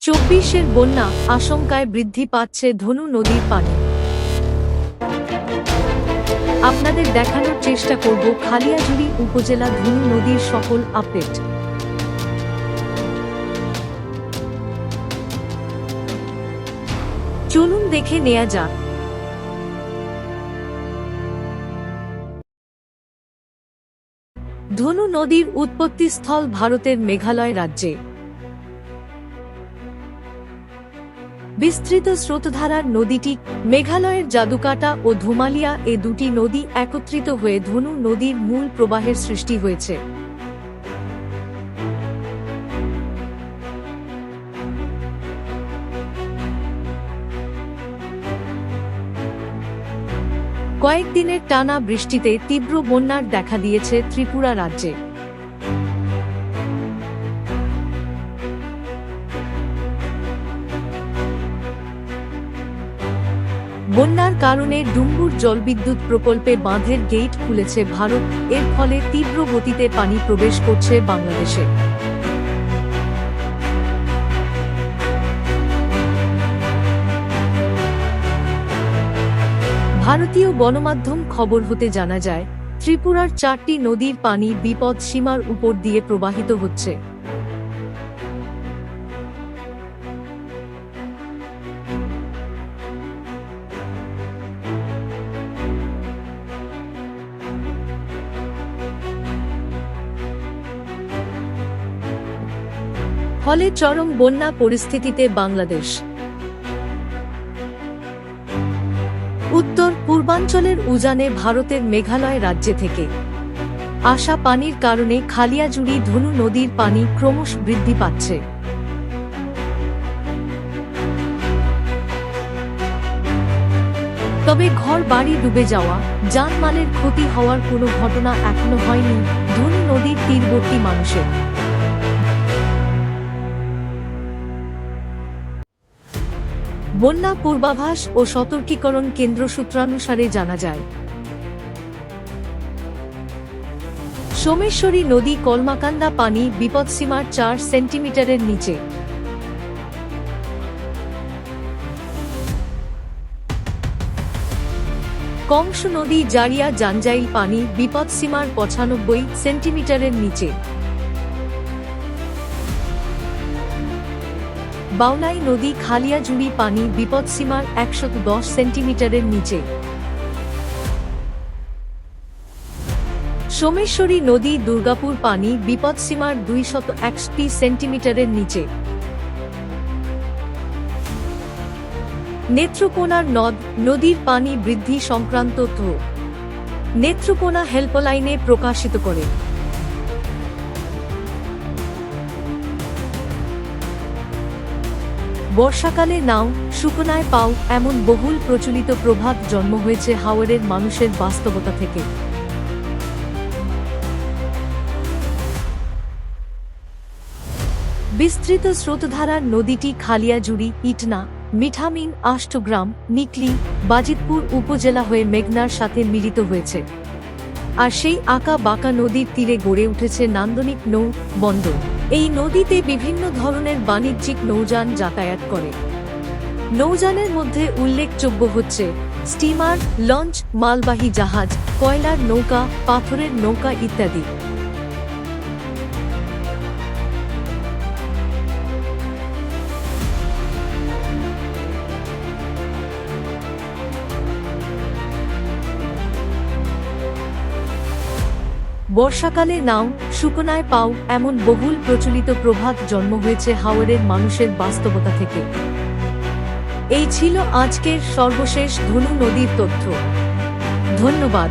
২৪-এর বন্যা আশঙ্কায় বৃদ্ধি পাচ্ছে ধনু নদীর পানি। আপনাদের দেখানোর চেষ্টা করব খালিয়াজুড়ি উপজেলা ধনু নদীর সকল আপডেট। চলুন দেখে নেওয়া যাক। ধনু নদীর উৎপত্তিস্থল ভারতের মেঘালয় রাজ্যে। বিস্তৃত স্রোতধারার নদীটি মেঘালয়ের জাদুকাটা ও ধুমালিয়া এ দুটি নদী একত্রিত হয়ে ধনু নদীর মূল প্রবাহের সৃষ্টি হয়েছে। কয়েকদিনের টানা বৃষ্টিতে তীব্র বন্যার দেখা দিয়েছে ত্রিপুরা রাজ্যে। বন্যার কারণে ডুম্বুর জলবিদ্যুৎ প্রকল্পে বাঁধের গেট খুলেছে ভারত, এর ফলে তীব্র গতিতে পানি প্রবেশ করছে বাংলাদেশে। ভারতীয় গণমাধ্যম খবর হতে জানা যায়, ত্রিপুরার 4টি নদীর পানি বিপদ সীমার উপর দিয়ে প্রবাহিত হচ্ছে। ফলে চরম বন্যা পরিস্থিতিতে বাংলাদেশ। উত্তর পূর্বাঞ্চলের উজানে ভারতের মেঘালয় রাজ্য থেকে আসা পানির কারণে খালিয়াজুড়ি ধনু নদীর পানি ক্রমশ বৃদ্ধি পাচ্ছে। তবে ঘর বাড়ি ডুবে যাওয়া, জানমালের ক্ষতি হওয়ার কোনো ঘটনা এখনো হয়নি ধনু নদীর তীরবর্তী মানুষের। বন্যা পূর্বাভাস ও সতর্কীকরণ কেন্দ্র সূত্রানুসারে জানা যায়, সোমেশ্বরী নদী কলমাকান্দা পানি বিপদসীমার 4 সেন্টিমিটারের নিচে। কংস নদী জারিয়া জাঞ্জাইল পানি বিপদসীমার 95 সেন্টিমিটারের নিচে। বাউলাই নদী খালিয়াজুড়ি পানি বিপদসীমার 110 সেন্টিমিটারের নিচে। সোমেশ্বরী নদী দুর্গাপুর পানি বিপদসীমার 261 সেন্টিমিটারের নিচে। নেত্রকোনার নদ নদীর পানি বৃদ্ধি সংক্রান্ত তথ্য নেত্রকোনা হেল্পলাইনে প্রকাশিত করে। বর্ষাকালে নাও, শুকনায় পাও এমন বহুল প্রচলিত প্রবাদ জন্ম হয়েছে হাওরের মানুষের বাস্তবতা থেকে। বিস্তৃত স্রোতধারার নদীটি খালিয়াজুড়ি, ইটনা, মিঠামিন, আষ্টগ্রাম, নিকলি, বাজিতপুর উপজেলা হয়ে মেঘনার সাথে মিলিত হয়েছে। আর সেই আঁকা বাঁকা নদীর তীরে গড়ে উঠেছে নান্দনিক নৌ বন্দর। এই নদীতে বিভিন্ন ধরনের বাণিজ্যিক নৌযান যাতায়াত করে। নৌযানের মধ্যে উল্লেখযোগ্য হচ্ছে স্টিমার, লঞ্চ, মালবাহী জাহাজ, কয়লার নৌকা, পাথরের নৌকা ইত্যাদি। বর্ষাকালে নাও, শুকনায় পাও এমন বহুল প্রচলিত প্রবাদ জন্ম হয়েছে হাওরের মানুষের বাস্তবতা থেকে। এই ছিল আজকের সর্বশেষ ধনু নদীর তথ্য। ধন্যবাদ।